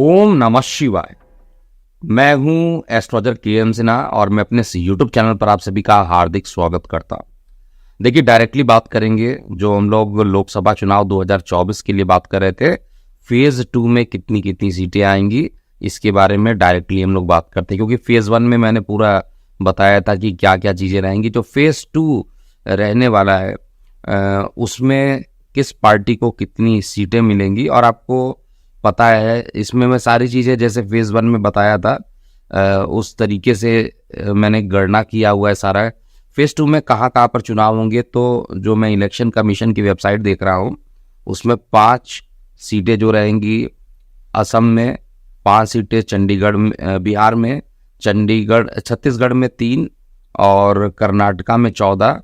ओम नमः शिवाय। मैं हूं एस्ट्रोलॉजर के सिन्हा और मैं अपने यूट्यूब चैनल पर आप सभी का हार्दिक स्वागत करता हूं। देखिए, डायरेक्टली बात करेंगे जो हम लोग लोकसभा चुनाव 2024 के लिए बात कर रहे थे, फेज 2 में कितनी कितनी सीटें आएंगी इसके बारे में डायरेक्टली हम लोग बात करते हैं, क्योंकि फेज 1 में मैंने पूरा बताया था कि क्या क्या चीज़ें रहेंगी। जो फेज 2 रहने वाला है उसमें किस पार्टी को कितनी सीटें मिलेंगी, और आपको पता है इसमें मैं सारी चीज़ें जैसे फेज़ 1 में बताया था उस तरीके से मैंने गणना किया हुआ है सारा। फेज़ 2 में कहाँ कहाँ पर चुनाव होंगे, तो जो मैं इलेक्शन कमीशन की वेबसाइट देख रहा हूँ उसमें 5 सीटें जो रहेंगी असम में, 5 सीटें चंडीगढ़ में, बिहार में, छत्तीसगढ़ में 3 और कर्नाटका में 14,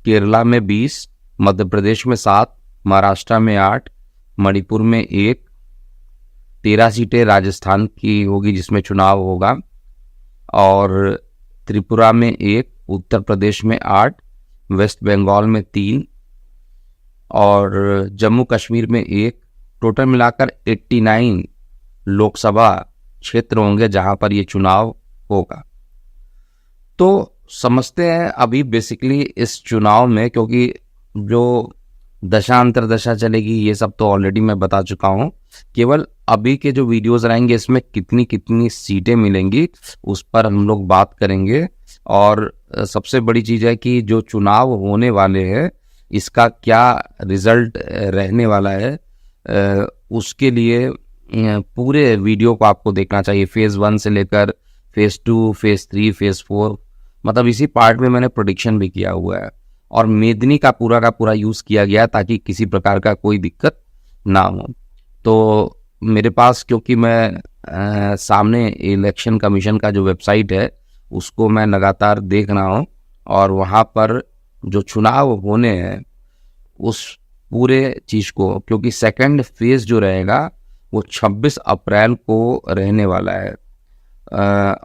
केरला में 20, मध्य प्रदेश में 7, महाराष्ट्र में 8, मणिपुर में 1, 13 सीटें राजस्थान की होगी जिसमें चुनाव होगा, और त्रिपुरा में 1, उत्तर प्रदेश में 8, वेस्ट बंगाल में 3 और जम्मू कश्मीर में 1। टोटल मिलाकर 89 लोकसभा क्षेत्र होंगे जहां पर ये चुनाव होगा। तो समझते हैं अभी बेसिकली इस चुनाव में, क्योंकि जो दशा अंतरदशा चलेगी ये सब तो ऑलरेडी मैं बता चुका हूँ। केवल अभी के जो वीडियोस रहेंगे इसमें कितनी कितनी सीटें मिलेंगी उस पर हम लोग बात करेंगे। और सबसे बड़ी चीज़ है कि जो चुनाव होने वाले हैं इसका क्या रिजल्ट रहने वाला है, उसके लिए पूरे वीडियो को आपको देखना चाहिए, फेज़ 1 से लेकर फेज़ 2, फेज़ 3, फेज़ 4। मतलब इसी पार्ट में मैंने प्रेडिक्शन भी किया हुआ है और मेदनी का पूरा यूज़ किया गया ताकि किसी प्रकार का कोई दिक्कत ना हो। तो मेरे पास, क्योंकि मैं सामने इलेक्शन कमीशन का जो वेबसाइट है उसको मैं लगातार देख रहा हूँ, और वहाँ पर जो चुनाव होने हैं उस पूरे चीज़ को, क्योंकि सेकंड फेज़ जो रहेगा वो 26 अप्रैल को रहने वाला है,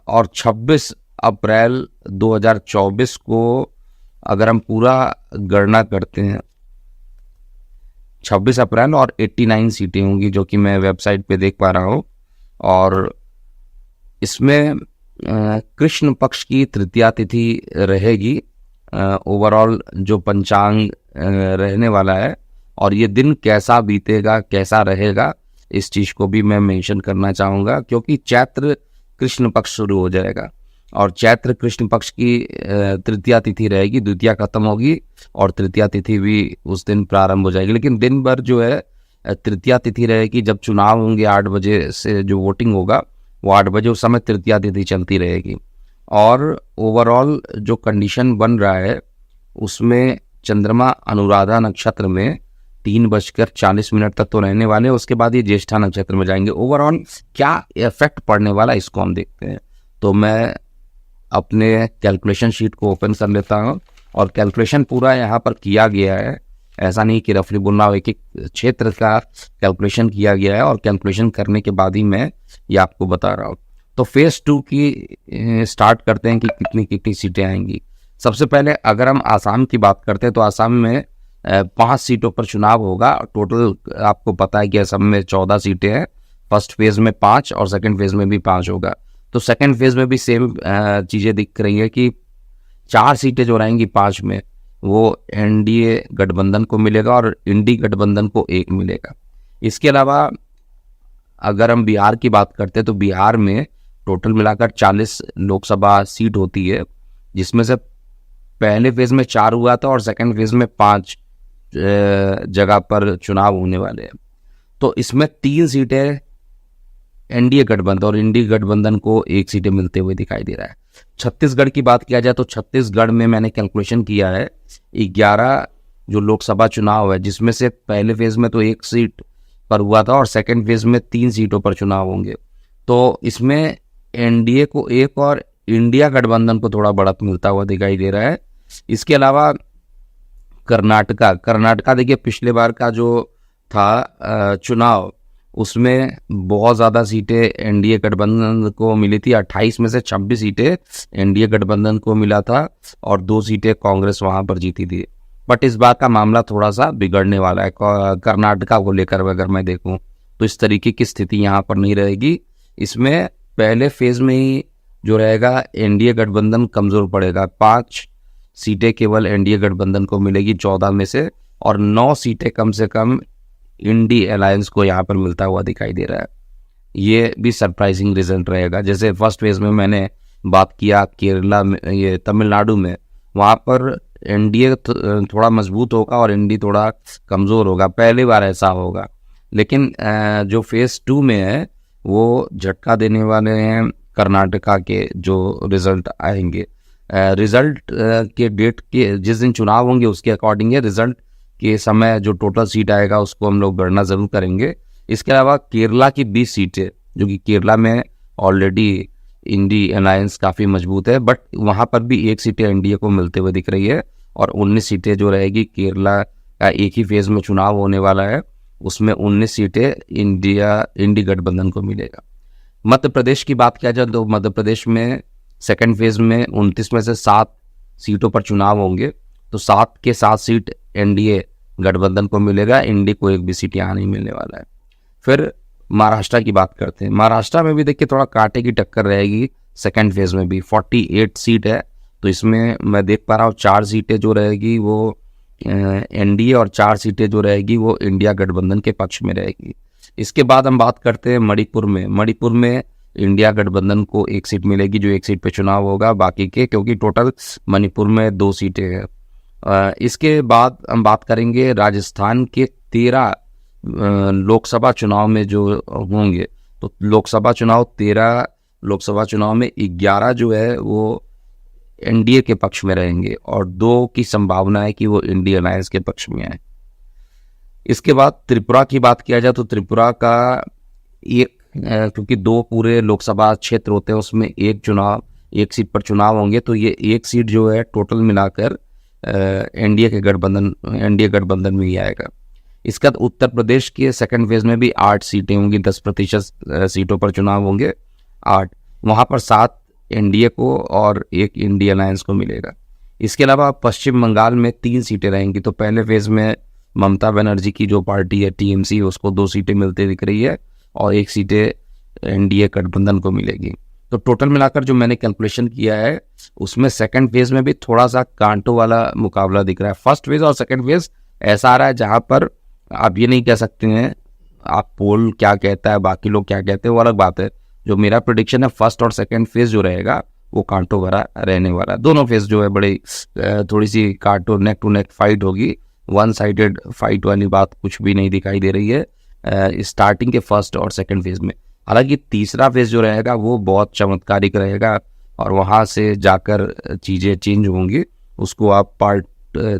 और 26 अप्रैल 2024 को अगर हम पूरा गणना करते हैं 26 अप्रैल और 89 सीटें होंगी जो कि मैं वेबसाइट पे देख पा रहा हूँ। और इसमें कृष्ण पक्ष की तृतीया तिथि रहेगी। ओवरऑल जो पंचांग रहने वाला है और ये दिन कैसा बीतेगा, कैसा रहेगा, इस चीज़ को भी मैं मेंशन करना चाहूँगा, क्योंकि चैत्र कृष्ण पक्ष शुरू हो जाएगा और चैत्र कृष्ण पक्ष की तृतीया तिथि रहेगी, द्वितीया खत्म होगी और तृतीया तिथि भी उस दिन प्रारंभ हो जाएगी। लेकिन दिन भर जो है तृतीया तिथि रहेगी। जब चुनाव होंगे 8 बजे से जो वोटिंग होगा वो 8 बजे, उस समय तृतीया तिथि चलती रहेगी। और ओवरऑल जो कंडीशन बन रहा है उसमें चंद्रमा अनुराधा नक्षत्र में 3:40 तक तो रहने वाले हैं, उसके बाद ये ज्येष्ठा नक्षत्र में जाएंगे। ओवरऑल क्या इफेक्ट पड़ने वाला इसको हम देखते हैं। तो मैं अपने कैलकुलेशन शीट को ओपन कर लेता हूँ और कैलकुलेशन पूरा यहाँ पर किया गया है, ऐसा नहीं कि रफली बोलना, एक एक क्षेत्र का कैलकुलेशन किया गया है और कैलकुलेशन करने के बाद ही मैं ये आपको बता रहा हूँ। तो फेज़ 2 की स्टार्ट करते हैं कि कितनी कितनी सीटें आएंगी। सबसे पहले अगर हम आसाम की बात करते हैं तो आसाम में 5 सीटों पर चुनाव होगा। टोटल आपको पता है कि असम में 14 सीटें हैं। फर्स्ट फेज़ में 5 और सेकेंड फेज़ में भी 5 होगा। तो सेकेंड फेज़ में भी सेम चीज़ें दिख रही है कि 4 सीटें जो रहेंगी 5 में वो एनडीए गठबंधन को मिलेगा और इंडी गठबंधन को 1 मिलेगा। इसके अलावा अगर हम बिहार की बात करते हैं तो बिहार में टोटल मिलाकर 40 लोकसभा सीट होती है, जिसमें से पहले फेज़ में 4 हुआ था और सेकेंड फेज़ में 5 जगह पर चुनाव होने वाले हैं। तो इसमें 3 सीटें एनडीए गठबंधन और इंडी गठबंधन को 1 सीटें मिलते हुए दिखाई दे रहा है। छत्तीसगढ़ की बात किया जाए तो छत्तीसगढ़ में मैंने कैलकुलेशन किया है 11 जो लोकसभा चुनाव है, जिसमें से पहले फेज़ में तो 1 सीट पर हुआ था और सेकेंड फेज़ में 3 सीटों पर चुनाव होंगे। तो इसमें एनडीए को 1 और इंडिया गठबंधन को थोड़ा बढ़त मिलता हुआ दिखाई दे रहा है। इसके अलावा कर्नाटका देखिए, पिछले बार का जो था चुनाव उसमें बहुत ज़्यादा सीटें एनडीए गठबंधन को मिली थी। 28 में से 26 सीटें एनडीए गठबंधन को मिला था और 2 सीटें कांग्रेस वहाँ पर जीती थी। बट इस बार का मामला थोड़ा सा बिगड़ने वाला है कर्नाटका को लेकर अगर मैं देखूं तो इस तरीके की स्थिति यहाँ पर नहीं रहेगी। इसमें पहले फेज में ही जो रहेगा एनडीए गठबंधन कमजोर पड़ेगा। 5 सीटें केवल एनडीए गठबंधन को मिलेगी 14 में से, और 9 सीटें कम से कम इंडी अलायंस को यहाँ पर मिलता हुआ दिखाई दे रहा है। ये भी सरप्राइजिंग रिजल्ट रहेगा। जैसे फर्स्ट फेज में मैंने बात किया केरला में, ये तमिलनाडु में, वहाँ पर एनडीए थोड़ा मजबूत होगा और इंडी थोड़ा कमज़ोर होगा, पहली बार ऐसा होगा। लेकिन जो फेज़ 2 में है वो झटका देने वाले हैं कर्नाटका के जो रिज़ल्ट आएंगे। रिज़ल्ट के डेट के जिस दिन चुनाव होंगे उसके अकॉर्डिंग है, रिज़ल्ट के समय जो टोटल सीट आएगा उसको हम लोग गणना ज़रूर करेंगे। इसके अलावा केरला की 20 सीटें, जो कि केरला में ऑलरेडी इंडी अलायंस काफ़ी मजबूत है, बट वहाँ पर भी 1 सीटें एनडीए को मिलते हुए दिख रही है, और 19 सीटें जो रहेगी केरला का एक ही फेज़ में चुनाव होने वाला है, उसमें 19 सीटें इंडी गठबंधन को मिलेगा। मध्य प्रदेश की बात किया जाए तो मध्य प्रदेश में सेकेंड फेज़ में 29 में से 7 सीटों पर चुनाव होंगे, तो 7 के 7 सीट एनडीए गठबंधन को मिलेगा, इंडी को एक भी सीट यहाँ नहीं मिलने वाला है। फिर महाराष्ट्र की बात करते हैं। महाराष्ट्र में भी देखिए थोड़ा कांटे की टक्कर रहेगी सेकेंड फेज में भी। 48 सीट है, तो इसमें मैं देख पा रहा हूँ 4 सीटें जो रहेगी वो एनडीए और 4 सीटें जो रहेगी वो इंडिया गठबंधन के पक्ष में रहेगी। इसके बाद हम बात करते हैं मणिपुर में। मणिपुर में इंडिया गठबंधन को 1 सीट मिलेगी, जो 1 सीट पे चुनाव होगा, बाकी के क्योंकि टोटल मणिपुर में 2 सीटें हैं। इसके बाद हम बात करेंगे राजस्थान के 13 लोकसभा चुनाव में जो होंगे, तो लोकसभा चुनाव 13 लोकसभा चुनाव में 11 जो है वो एनडीए के पक्ष में रहेंगे, और 2 की संभावना है कि वो इंडी अलायंस के पक्ष में आए। इसके बाद त्रिपुरा की बात किया जाए तो त्रिपुरा का क्योंकि 2 पूरे लोकसभा क्षेत्र होते हैं, उसमें 1 सीट पर चुनाव होंगे, तो ये 1 सीट जो है टोटल मिलाकर एनडीए गठबंधन में ही आएगा। इसका उत्तर प्रदेश के सेकंड फेज में भी 8 सीटें होंगी, 10% सीटों पर चुनाव होंगे, 8, वहाँ पर 7 एनडीए को और 1 इंडी अलायंस को मिलेगा। इसके अलावा पश्चिम बंगाल में 3 सीटें रहेंगी, तो पहले फेज में ममता बनर्जी की जो पार्टी है टीएमसी, उसको 2 सीटें मिलती दिख रही है, और 1 सीटें एनडीए गठबंधन को मिलेगी। तो टोटल मिलाकर जो मैंने कैलकुलेशन किया है उसमें सेकंड फेज में भी थोड़ा सा कांटों वाला मुकाबला दिख रहा है। फर्स्ट फेज और सेकंड फेज ऐसा आ रहा है जहां पर आप ये नहीं कह सकते हैं, आप पोल क्या कहता है बाकी लोग क्या कहते हैं वो अलग बात है। जो मेरा प्रेडिक्शन है फर्स्ट और सेकंड फेज जो रहेगा वो कांटों भरा रहने वाला है। दोनों फेज जो है बड़ी थोड़ी सी कांटो नेक टू नेक फाइट होगी, वन साइडेड फाइट वाली बात कुछ भी नहीं दिखाई दे रही है स्टार्टिंग के फर्स्ट और सेकंड फेज में। हालांकि तीसरा फेज जो रहेगा वो बहुत चमत्कारिक रहेगा, और वहाँ से जाकर चीज़ें चेंज होंगी, उसको आप पार्ट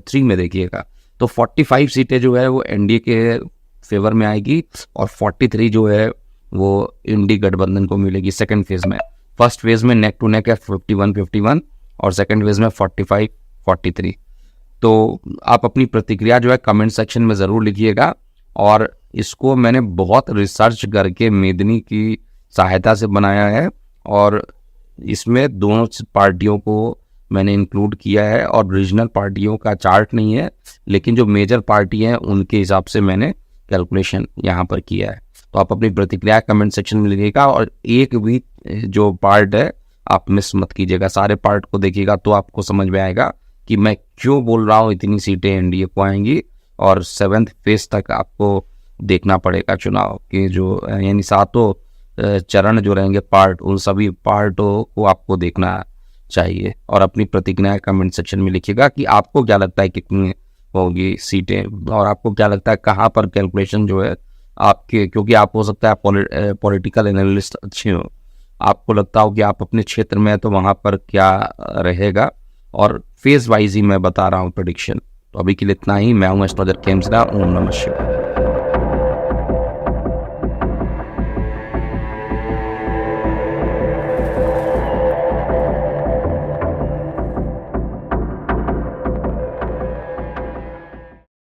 3 में देखिएगा। तो 45 सीटें जो है वो एनडीए के फेवर में आएगी, और 43 जो है वो इंडी गठबंधन को मिलेगी सेकंड फेज में। फर्स्ट फेज में नेक टू नेक है 51-51, और सेकंड फेज में 45-43। तो आप अपनी प्रतिक्रिया जो है कमेंट सेक्शन में ज़रूर लिखिएगा, और इसको मैंने बहुत रिसर्च करके मेदिनी की सहायता से बनाया है, और इसमें दोनों पार्टियों को मैंने इंक्लूड किया है, और रीजनल पार्टियों का चार्ट नहीं है, लेकिन जो मेजर पार्टी हैं उनके हिसाब से मैंने कैलकुलेशन यहाँ पर किया है। तो आप अपनी प्रतिक्रिया कमेंट सेक्शन में लिखिएगा, और एक भी जो पार्ट है आप मिस मत कीजिएगा, सारे पार्ट को देखिएगा तो आपको समझ में आएगा कि मैं क्यों बोल रहा हूँ इतनी सीटें एनडीए को आएंगी। और 7th फेज तक आपको देखना पड़ेगा चुनाव के जो यानी 7 चरण जो रहेंगे पार्ट, उन सभी पार्टों को आपको देखना चाहिए। और अपनी प्रतिक्रिया कमेंट सेक्शन में लिखिएगा कि आपको क्या लगता है कितनी होगी सीटें, और आपको क्या लगता है कहाँ पर कैलकुलेशन जो है आपके, क्योंकि आप हो सकता है पॉलिटिकल एनालिस्ट अच्छे हो, आपको लगता हो कि आप अपने क्षेत्र में है तो वहाँ पर क्या रहेगा, और फेज वाइज ही मैं बता रहा हूँ प्रेडिक्शन। तो अभी के लिए इतना ही। मैं हूँ एस्ट्रोलॉजर केएम सिन्हा। ओम नमः शिवाय।